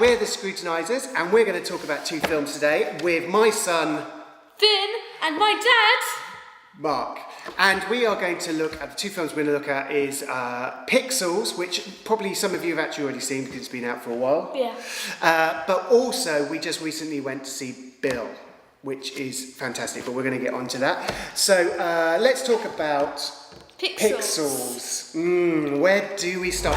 we're the Scrutinizers, and we're going to talk about 2 films today with my son, Finn, and my dad, Mark. And we are going to look at the 2 films we're going to look at is Pixels, which probably some of you have actually already seen because it's been out for a while. Yeah. But also, we just recently went to see Bill, which is fantastic, but we're going to get onto that. So let's talk about Pixels. Where do we start?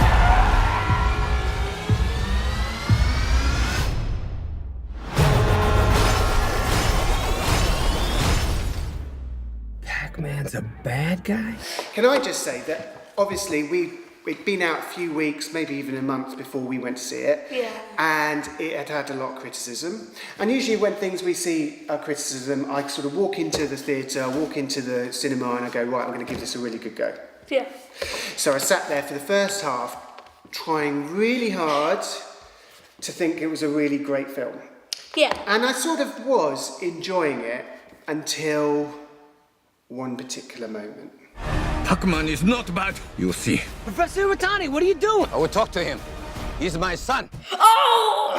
Pac-Man's a bad guy? Can I just say that obviously we'd been out a few weeks, maybe even a month before we went to see it. Yeah. And it had had a lot of criticism. And usually when things we see are criticism, I sort of walk into the theatre, walk into the cinema and I go, right, I'm going to give this a really good go. Yeah. So I sat there for the first half trying really hard to think it was a really great film. Yeah. And I sort of was enjoying it until one particular moment. Pac-Man is not bad. You'll see. Professor Iwatani, what are you doing? I will talk to him. He's my son. Oh!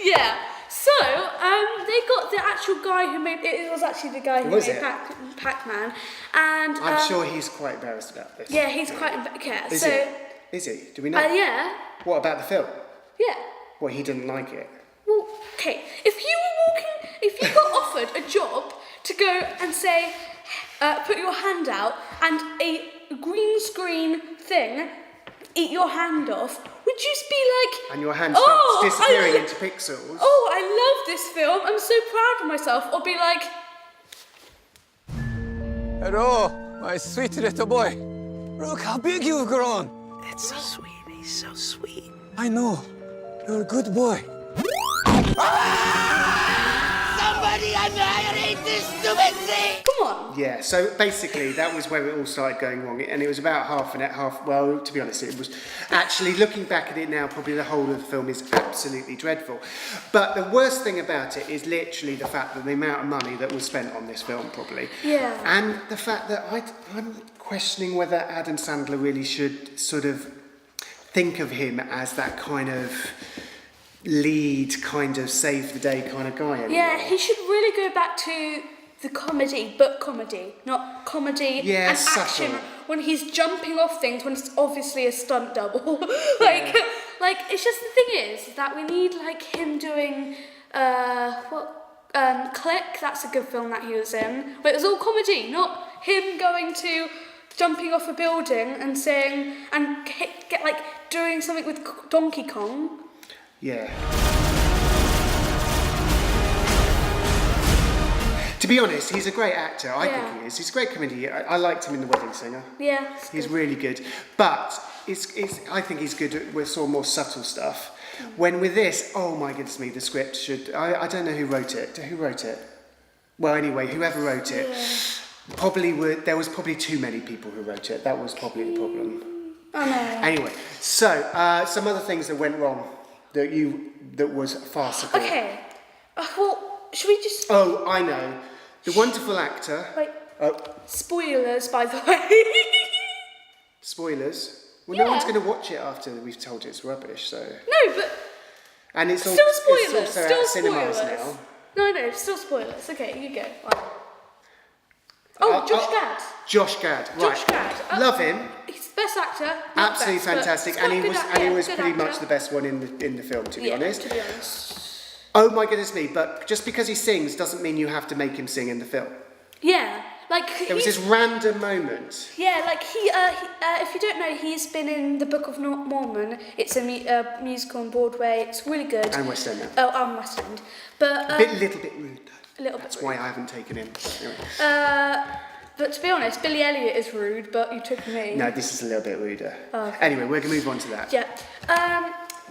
Yeah. So, they got the actual guy who made it. Was actually the guy who Was made it? Pac-Man, and I'm sure he's quite embarrassed about this. yeah, he's quite. Yeah. Is So, he? Is he? Do we know? yeah, What about the film? yeah. Well, he didn't like it. Well, okay. If you got offered a job to go and say, put your hand out, and a green screen thing eat your hand off, would you be like? And your hand starts disappearing into pixels. Oh, I love this film. I'm so proud of myself. Or be like, Hello, my sweet little boy. Look how big you've grown. That's so sweet. He's so sweet. I know. You're a good boy. Somebody annihilate this stupid thing! come on. Yeah, so basically that was where it all started going wrong. And it was about well, to be honest, it was actually, looking back at it now, probably the whole of the film is absolutely dreadful. But the worst thing about it is literally the fact that the amount of money that was spent on this film, probably. Yeah. And the fact that I'm questioning whether Adam Sandler really should sort of think of him as that kind of lead, kind of save the day kind of guy anymore. Yeah, he should really go back to the comedy, but comedy, not comedy Yeah, and subtle. action. When he's jumping off things, when it's obviously a stunt double. like it's just the thing is that we need like him doing Click. That's a good film that he was in, but it was all comedy, not him going to jumping off a building and saying and get like doing something with Donkey Kong. Yeah. To be honest, he's a great actor. I think he is. He's a great comedian. I liked him in The Wedding Singer. Yeah, it's He's good. really good. But I think he's good with sort of more subtle stuff. When with this, oh my goodness me, the script should... I don't know who wrote it. Who wrote it? Well, anyway, whoever wrote it, there was probably too many people who wrote it. That was probably the problem. I know. Anyway, so some other things that went wrong that was farcical. Okay. Well, should we just Oh, I know. The wonderful actor. like Oh, spoilers, by the way? spoilers. Well, no Yeah. one's going to watch it after we've told it's rubbish, so. No, but And it's still it's spoilers. also Still out of cinemas spoilers. now. No, still spoilers. Okay, you go. Right. Oh, Josh Gad. Josh Gad, right. Josh Gad. Love him. He's the best actor. Not Absolutely best, but fantastic, he's and he quite was good and he was good pretty actor. much the best one in the film, to be honest. To be honest. Oh my goodness me! But just because he sings doesn't mean you have to make him sing in the film. Yeah, like There was this random moment. Yeah, like he if you don't know, he's been in the Book of Mormon. It's a musical on Broadway. It's really good. And West End now. Oh, and West End. But Little bit rude though. a little That's bit. why I haven't taken him. Anyway. But to be honest, Billy Elliot is rude, but you took me. No, this is a little bit ruder. Oh, okay. Anyway, we're going to move on to that. Yeah.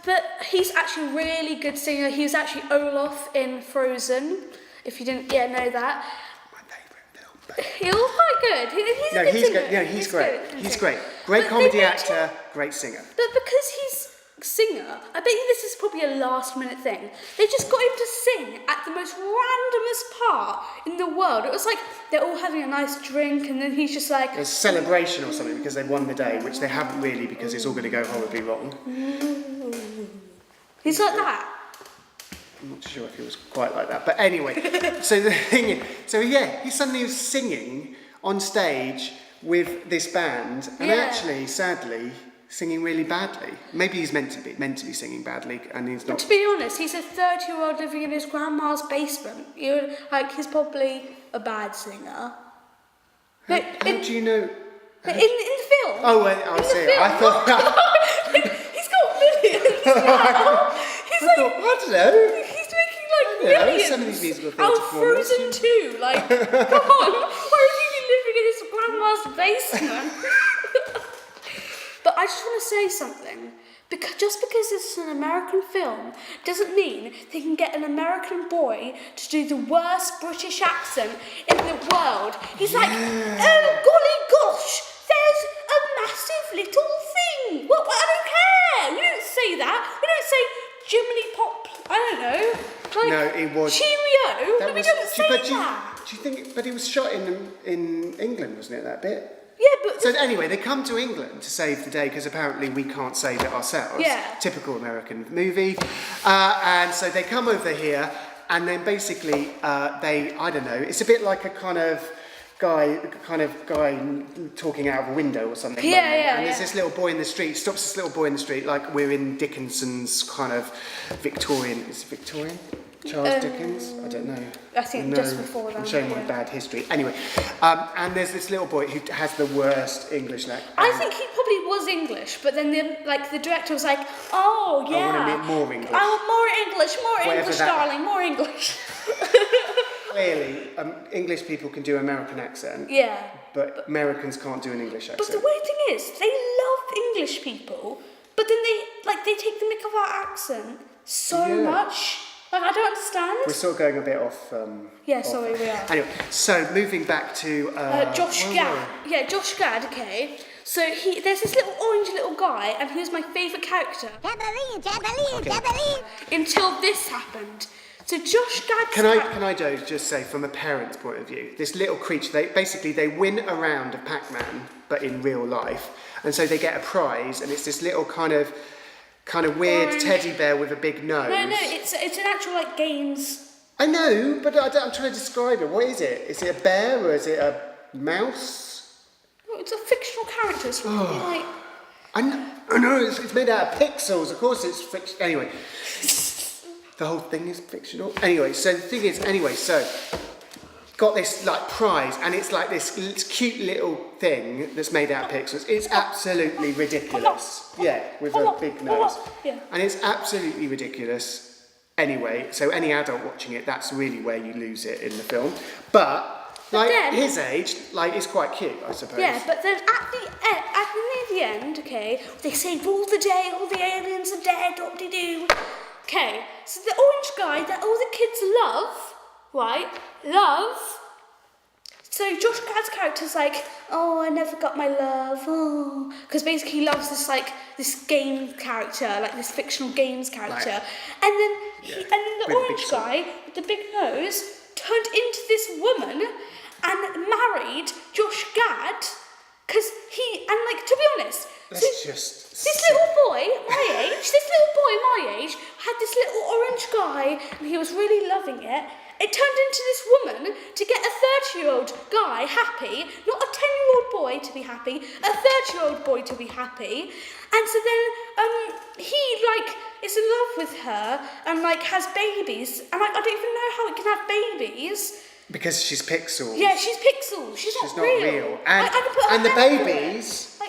But he's actually a really good singer. He was actually Olaf in Frozen. If you didn't know that. My favourite film. But... He was quite good. He's a good singer. Good. Yeah, he's great. good. He's great. Great But comedy they made actor, great singer. But because he's singer, I bet you this is probably a last-minute thing. They just got him to sing at the most randomest part in the world. It was like they're all having a nice drink, and then he's just like... It's a celebration or something because they won the day, which they haven't really because it's all going to go horribly wrong. He's like that. I'm not sure if he was quite like that, but anyway. So the thing is, he suddenly was singing on stage with this band, and actually, sadly, singing really badly. Maybe he's meant to be singing badly, and he's not. But to be honest, he's a 30-year-old living in his grandma's basement. He's probably a bad singer. How do you know? In the film. Oh, I see. I thought. He's got millions now. I don't know. He's making like millions. Some of these musical theatre performances. Frozen 2, like, come on. Why would he be living in his grandma's basement? But I just want to say something. Just because it's an American film doesn't mean they can get an American boy to do the worst British accent in the world. He's like, oh, golly gosh, there's a massive little thing. Well, I don't care. We don't say that. We don't say Jiminy Pop, I don't know. Like, No, it was... Cheerio. We don't say that. Do you think... But it was shot in England, wasn't it, that bit? Yeah, but... So anyway, they come to England to save the day because apparently we can't save it ourselves. Yeah. Typical American movie. And so they come over here and then basically I don't know, it's a bit like a kind of guy talking out of a window or something. And there's this little boy in the street, stops this little boy in the street like we're in Dickinson's kind of Victorian, is it Victorian? Charles Dickens? I don't know. I think just before that. I'm showing my bad history. Anyway, and there's this little boy who has the worst English accent. I think he probably was English, but then the director was like, oh yeah. I want to be more English. I want more English, Whatever English, that- darling, more English. Clearly, English people can do American accent. Yeah. But Americans can't do an English accent. But the weird thing is, they love English people, but then they take the mick of our accent so much. Like, I don't understand. We're sort of going a bit off. Sorry, we are. Anyway, so moving back to Josh Gad. Yeah, Josh Gad. Okay. So there's this little orange little guy, and he was my favourite character. Until this happened. So Josh Gad's Can I just say, from a parent's point of view, this little creature, they win a round of Pac-Man, but in real life, and so they get a prize, and it's this little kind of weird teddy bear with a big nose. No, it's an actual games. I know, but I'm trying to describe it. What is it? Is it a bear or is it a mouse? No, it's a fictional character. It's really I know it's made out of pixels. Of course it's fictional. Anyway, the whole thing is fictional. Anyway, so the thing is, got this prize, and it's like this cute little thing that's made out of pixels. It's absolutely ridiculous. Yeah, with a big nose. Yeah. And it's absolutely ridiculous. Anyway, so any adult watching it, that's really where you lose it in the film. But then, his age, it's quite cute, I suppose. Yeah, but then at the end, okay, they saved all the day, all the aliens are dead, whoop-de-doo. Okay, so the orange guy that all the kids love, right? So Josh Gad's character's like, oh, I never got my love, oh, because basically he loves this game character, this fictional games character, and then the orange guy with the big nose turned into this woman and married Josh Gad, because to be honest, this little boy my age had this little orange guy, and he was really loving it. It turned into this woman to get a 30-year-old guy happy, not a 10-year-old boy to be happy, a 30-year-old boy to be happy. And so then he is in love with her and has babies. And I don't even know how it can have babies. Because she's pixels. Yeah, she's pixels. She's not real. And, I can put and the her babies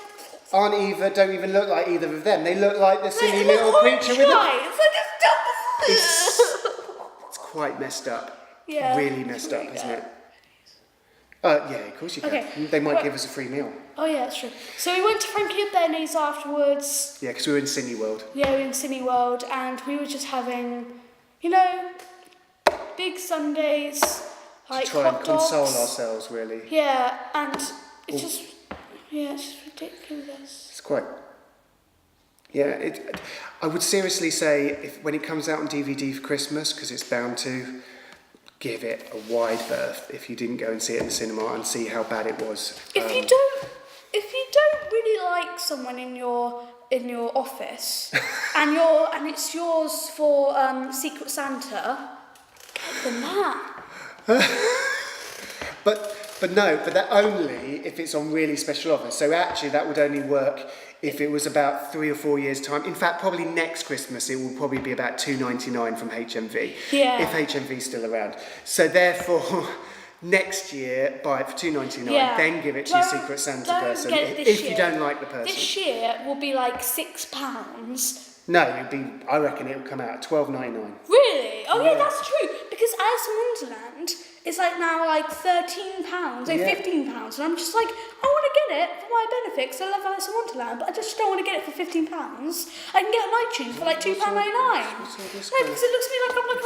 don't even look like either of them. They look like the silly the little creature with It's It's quite messed up. Yeah, really messed up, isn't it? Yeah, of course you can. Okay. They might give us a free meal. Oh yeah, that's true. So we went to Frankie and Benny's afterwards. Yeah, because we were in Cineworld. Yeah, we were in Cineworld, and we were just having, big Sundays, To try hot and console dogs. ourselves, really. Yeah, and it's just ridiculous. It's quite Yeah, I would seriously say when it comes out on DVD for Christmas, because it's bound to, give it a wide berth if you didn't go and see it in the cinema and see how bad it was. If you don't really like someone in your office, and it's yours for Secret Santa, get them that. But that only if it's on really special offer. So actually that would only work if it was about 3 or 4 years' time. In fact, probably next Christmas it will probably be about $2.99 from HMV. Yeah. If HMV's still around. So therefore, next year buy it for $2.99. Yeah. Then give it to your Secret Santa Don't person. get it this If year. you don't like the person. This year will be like £6. No, I reckon it will come out at $12.99. Really? Oh yeah, Yeah. that's true. Because Alice in Wonderland is like now like £13, Yeah. £15, and I'm just like, I want to get it for my benefit because I love Alice in Wonderland, but I just don't want to get it for £15. I can get it on iTunes for like £2.99. No, because it looks to me like I'm like,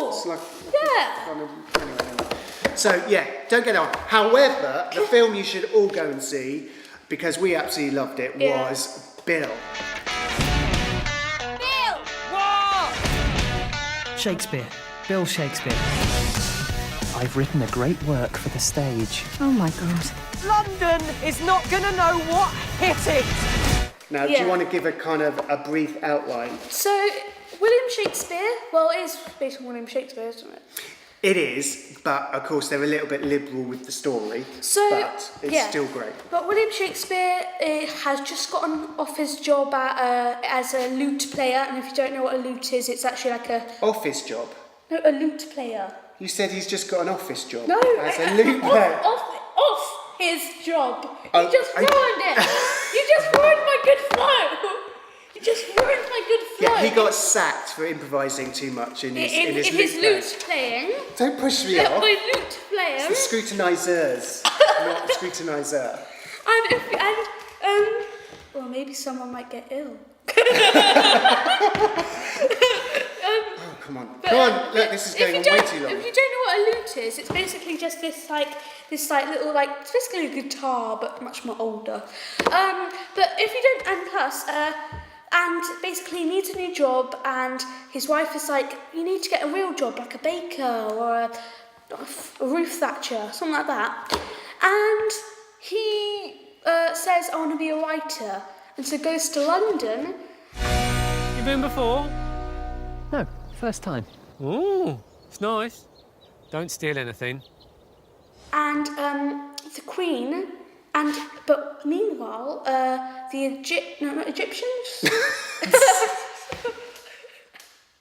It's like yeah. kind of, anyway. So yeah, don't get it on. However, the film you should all go and see, because we absolutely loved it, Yeah. was Bill. Shakespeare. Bill Shakespeare. I've written a great work for the stage. Oh my God. London is not gonna know what hit it. Now, do Yeah. you want to give a kind of a brief outline? So William Shakespeare, well, it is based on William Shakespeare, isn't it? It is, but of course they're a little bit liberal with the story, So but it's yeah. still great. But William Shakespeare has just gotten off his job as a lute player, and if you don't know what a lute is, it's actually like a Office job. a lute player. You said he's just got an office job No, as a lute player. off his job. Oh, You just ruined it. You just ruined my good flow. You just ruined my good flow. Yeah, he got sacked for improvising too much in his his lute lute playing. Don't push me Yeah, off. my lute playing. The Scrutinizers, not the Scrutinizer. Well, maybe someone might get ill. Come on, look, this is going on way too long. If you don't know what a lute is, it's basically just this little it's basically a guitar but much more older. But if you don't, and plus, and basically he needs a new job, and his wife is like, you need to get a real job like a baker or a roof thatcher, something like that. And he says, I want to be a writer, and so goes to London. You been before? No, first time. Ooh, it's nice. Don't steal anything. And the Queen, but meanwhile, the Egyptians?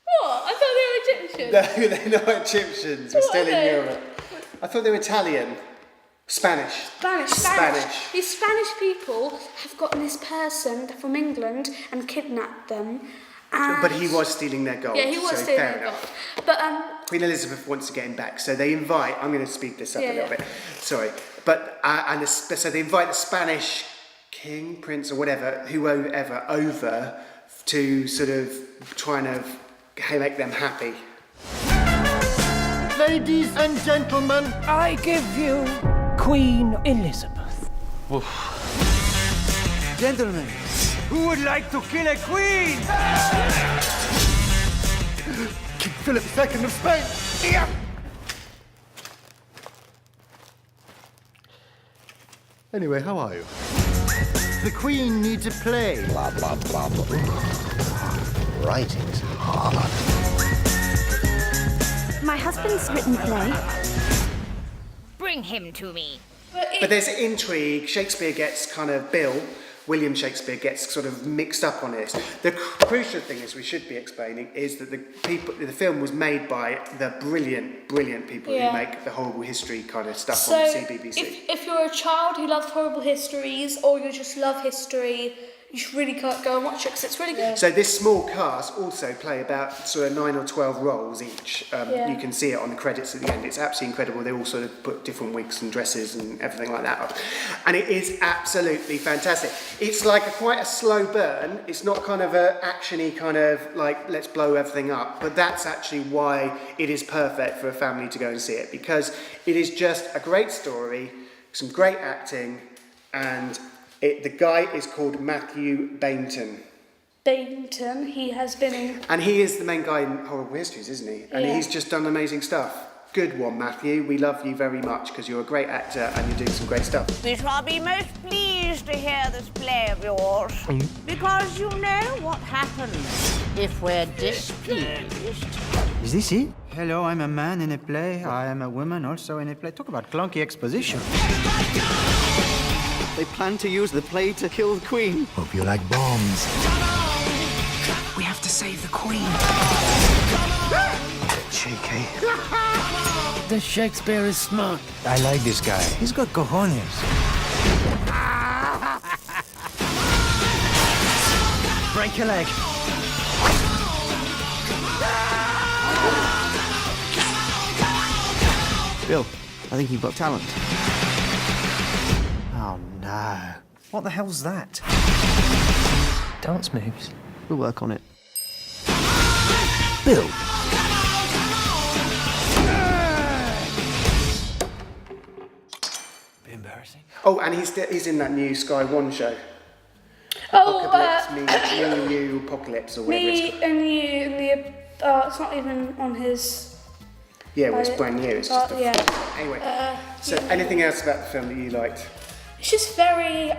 What? I thought they were Egyptians. No, they're not Egyptians. We're What still are in they? Europe. I thought they were Italian. Spanish. Spanish. These Spanish people have gotten this person from England and kidnapped them. And But he was stealing their gold. Yeah, he was so stealing fair their enough. gold. But Queen Elizabeth wants to get him back, so they invite. I'm going to speed this up Yeah, a little yeah. bit. Sorry, but so they invite the Spanish king, prince, or whoever over to sort of try and make them happy. Ladies and gentlemen, I give you Queen Elizabeth. gentlemen, who would like to kill a queen? King Philip II of Spain. Yeah. Anyway, how are you? The Queen needs a play. Blah, blah, blah, blah. Writing's hard. My husband's written a play. Bring him to me. But there's intrigue. Shakespeare gets William Shakespeare gets sort of mixed up on this. The crucial thing is we should be explaining is that the film was made by the brilliant people Yeah. who make the horrible history kind of stuff so on CBBC. if you're a child who loves horrible histories, or you just love history, you should really go and watch it because it's really good. So this small cast also play about sort of 9 or 12 roles each. Yeah. You can see it on the credits at the end. It's absolutely incredible. They all sort of put different wigs and dresses and everything like that up. And it is absolutely fantastic. It's like quite a slow burn. It's not kind of a actiony kind of like let's blow everything up. But that's actually why it is perfect for a family to go and see it, because it is just a great story, some great acting, and the guy is called Matthew Bainton. Bainton. He has been in. And he is the main guy in Horrible Histories, isn't he? And Yeah. he's just done amazing stuff. Good one, Matthew. We love you very much because you're a great actor and you're doing some great stuff. We shall be most pleased to hear this play of yours. Because you know what happens if we're displeased. Is this it? Hello, I'm a man in a play. I am a woman also in a play. Talk about clunky exposition. They plan to use the play to kill the Queen. Hope you like bombs. We have to save the Queen. Cheeky. The Shakespeare is smart. I like this guy. He's got cojones. Break a leg. Bill, I think you've got talent. Oh no. What the hell's that? Dance moves. We'll work on it. Bill. Bit embarrassing. Oh, and he's in that new Sky One show. Oh, Apocalypse, New Apocalypse or whatever it's me called. and you and the. It's not even on his. Yeah, well, it's brand new. It's just yeah. Anyway, so anything else about the film that you liked? It's just very.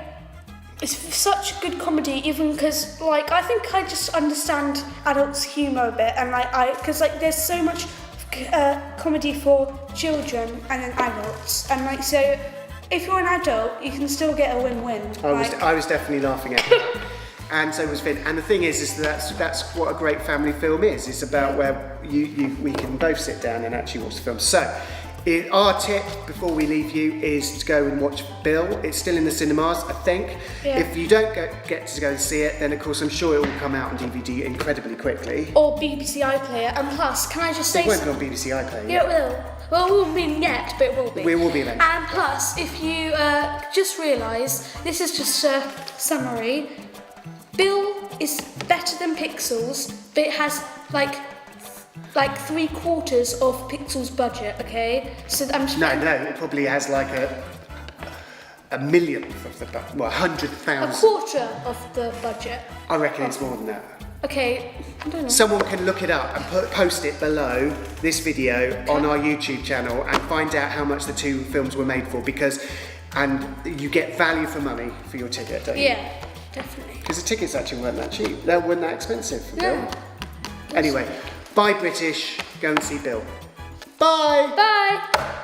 It's such good comedy, even because like I think I just understand adults' humour a bit, and because there's so much comedy for children and then adults, and so if you're an adult, you can still get a win-win. I was definitely laughing at it. And so was Finn. And the thing is that's what a great family film is. It's about where we can both sit down and actually watch the film. So, our tip before we leave you is to go and watch Bill. It's still in the cinemas, I think. Yeah. If you don't get to go and see it, then of course I'm sure it will come out on DVD incredibly quickly. Or BBC iPlayer, and plus, can I just say It won't be on BBC iPlayer. Yeah, it will. Well, it won't be yet, but it will be. We will be eventually. And plus, if you just realise, this is just a summary. Bill is better than Pixels, but it has like 3/4 of Pixels' budget. Okay, so I'm just No, it probably has like a millionth of the budget. Well, 100,000. a quarter of the budget. I reckon it's more than that. Okay, I don't know. Someone can look it up and post it below this video on our YouTube channel and find out how much the two films were made for and you get value for money for your ticket, don't you? Yeah, definitely. Because the tickets actually weren't that cheap. They weren't that expensive for Bill. No. Anyway, bye British, go and see Bill. Bye! Bye!